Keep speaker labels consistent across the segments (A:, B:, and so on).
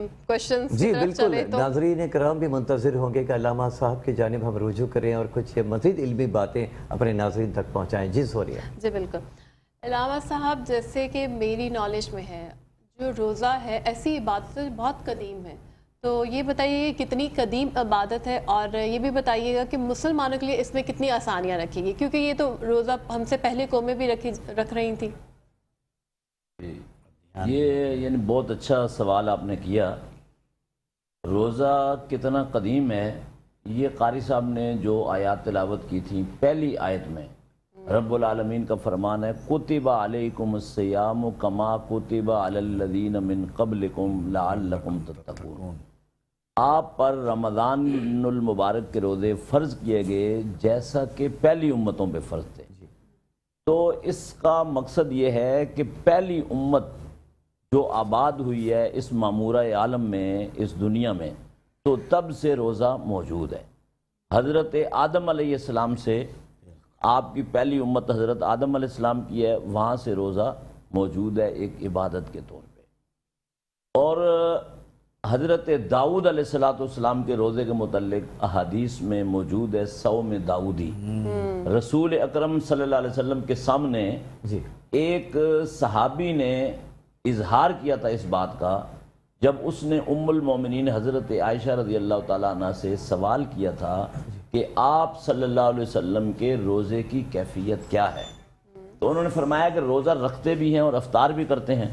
A: Questions
B: جی
A: کی طرف
B: بالکل،
A: چلے تو
B: ناظرین کرام بھی منتظر ہوں گے کہ علامہ صاحب کی جانب ہم رجوع کریں اور کچھ مزید علمی باتیں اپنے ناظرین تک پہنچائیں. جی سوریہ.
A: جی بالکل. علامہ صاحب جیسے کہ میری نالج میں ہے جو روزہ ہے ایسی عبادت بہت قدیم ہے، تو یہ بتائیے یہ کتنی قدیم عبادت ہے، اور یہ بھی بتائیے گا کہ مسلمانوں کے لیے اس میں کتنی آسانیاں رکھی گئی، کیونکہ یہ تو روزہ ہم سے پہلے قومیں بھی رکھ رہی تھیں.
C: یہ یعنی بہت اچھا سوال آپ نے کیا. روزہ کتنا قدیم ہے، یہ قاری صاحب نے جو آیات تلاوت کی تھی پہلی آیت میں رب العالمین کا فرمان ہے کتب علیکم الصیام کما کتب علی الذین من قبلکم لعلکم تتقون. آپ پر رمضان المبارک کے روزے فرض کیے گئے جیسا کہ پہلی امتوں پہ فرض تھے. تو اس کا مقصد یہ ہے کہ پہلی امت جو آباد ہوئی ہے اس معمورہ عالم میں، اس دنیا میں، تو تب سے روزہ موجود ہے. حضرت آدم علیہ السلام سے آپ کی پہلی امت حضرت آدم علیہ السلام کی ہے، وہاں سے روزہ موجود ہے ایک عبادت کے طور پہ. اور حضرت داؤد علیہ السلام کے روزے کے متعلق احادیث میں موجود ہے صوم داؤدی. رسول اکرم صلی اللہ علیہ وسلم کے سامنے ایک صحابی نے اظہار کیا تھا اس بات کا، جب اس نے ام المومنین حضرت عائشہ رضی اللہ تعالیٰ عنہ سے سوال کیا تھا کہ آپ صلی اللہ علیہ وسلم کے روزے کی کیفیت کیا ہے، تو انہوں نے فرمایا کہ روزہ رکھتے بھی ہیں اور افطار بھی کرتے ہیں.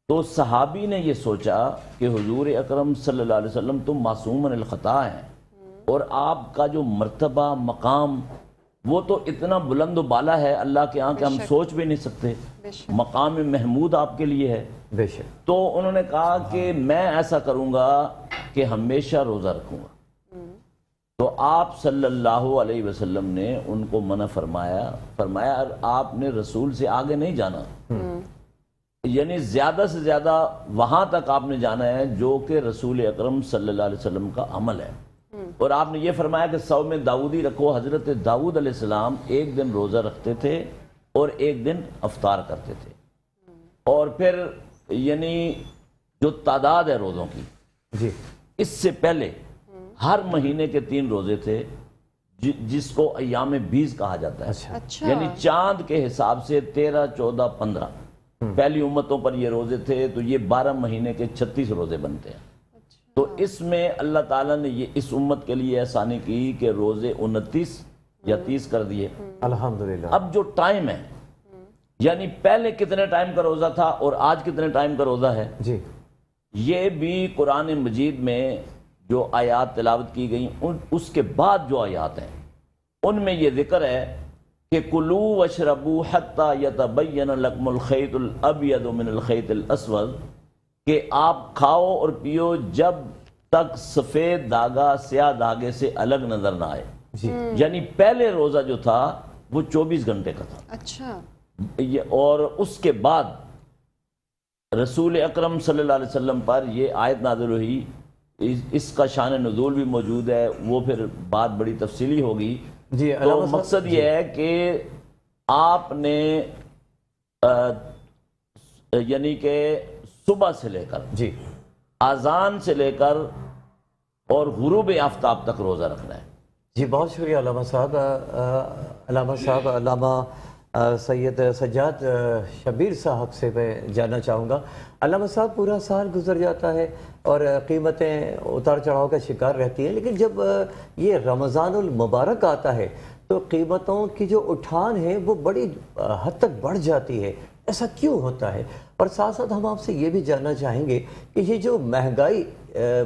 C: تو صحابی نے یہ سوچا کہ حضور اکرم صلی اللہ علیہ وسلم تو معصوم عن الخطا ہیں، اور آپ کا جو مرتبہ مقام وہ تو اتنا بلند و بالا ہے اللہ کے ہاں کہ ہم سوچ بھی نہیں سکتے. مقام محمود آپ کے لیے ہے.
B: بے شک.
C: تو انہوں نے کہا کہ میں ایسا کروں گا کہ ہمیشہ روزہ رکھوں گا. تو آپ صلی اللہ علیہ وسلم نے ان کو منع فرمایا آپ نے رسول سے آگے نہیں جانا، یعنی زیادہ سے زیادہ وہاں تک آپ نے جانا ہے جو کہ رسول اکرم صلی اللہ علیہ وسلم کا عمل ہے. اور آپ نے یہ فرمایا کہ صوم داؤدی رکھو. حضرت داؤد علیہ السلام ایک دن روزہ رکھتے تھے اور ایک دن افطار کرتے تھے. اور پھر یعنی جو تعداد ہے روزوں کی، اس سے پہلے ہر مہینے کے 3 روزے تھے جس کو ایام بیز کہا جاتا ہے. یعنی چاند کے حساب سے 13 14 15 پہلی امتوں پر یہ روزے تھے، تو یہ 12 مہینے کے 36 روزے بنتے ہیں. تو اس میں اللہ تعالیٰ نے یہ اس امت کے لیے آسانی کی کہ روزے 29 یا 30 کر دیے.
B: الحمدللہ.
C: اب جو ٹائم ہے، یعنی پہلے کتنے ٹائم کا روزہ تھا اور آج کتنے ٹائم کا روزہ ہے، یہ بھی قرآن مجید میں جو آیات تلاوت کی گئیں اس کے بعد جو آیات ہیں ان میں یہ ذکر ہے کہ کلوا واشربوا حتی یتبین لکم الخیط الابیض من الخیط الاسود، کہ آپ کھاؤ اور پیو جب تک سفید دھاگا سیاہ دھاگے سے الگ نظر نہ آئے. یعنی پہلے روزہ جو تھا وہ 24 گھنٹے کا تھا.
A: اچھا.
C: اور اس کے بعد رسول اکرم صلی اللہ علیہ وسلم پر یہ آیت نازل ہوئی. اس کا شان نزول بھی موجود ہے، وہ پھر بات بڑی تفصیلی ہوگی. تو مقصد یہ ہے کہ آپ نے یعنی کہ صبح سے لے کر اذان سے لے کر اور غروب آفتاب تک روزہ رکھنا ہے.
B: جی بہت شکریہ علامہ صاحب. علامہ سید سجاد شبیر صاحب سے میں جاننا چاہوں گا. علامہ صاحب پورا سال گزر جاتا ہے اور قیمتیں اتار چڑھاؤ کا شکار رہتی ہیں، لیکن جب یہ رمضان المبارک آتا ہے تو قیمتوں کی جو اٹھان ہے وہ بڑی حد تک بڑھ جاتی ہے. ایسا کیوں ہوتا ہے؟ اور ساتھ ساتھ ہم آپ سے یہ بھی جاننا چاہیں گے کہ یہ جو مہنگائی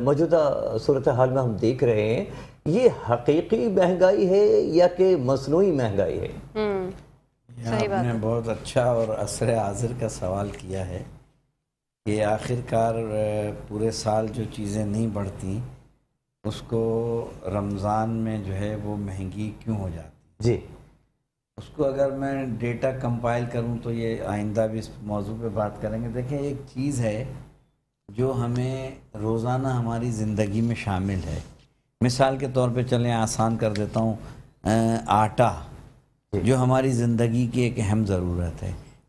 B: موجودہ صورتحال میں ہم دیکھ رہے ہیں، یہ حقیقی مہنگائی ہے یا کہ مصنوعی مہنگائی ہے؟
D: آپ نے بہت اچھا اور عصر حاضر کا سوال کیا ہے کہ آخر کار پورے سال جو چیزیں نہیں بڑھتی اس کو رمضان میں جو ہے وہ مہنگی کیوں ہو جاتی. اس کو اگر میں ڈیٹا کمپائل کروں تو یہ آئندہ بھی اس موضوع پہ بات کریں گے. دیکھیں ایک چیز ہے جو ہمیں روزانہ ہماری زندگی میں شامل ہے. مثال کے طور پہ چلیں آسان کر دیتا ہوں، آٹا جو ہماری زندگی کی ایک اہم ضرورت ہے.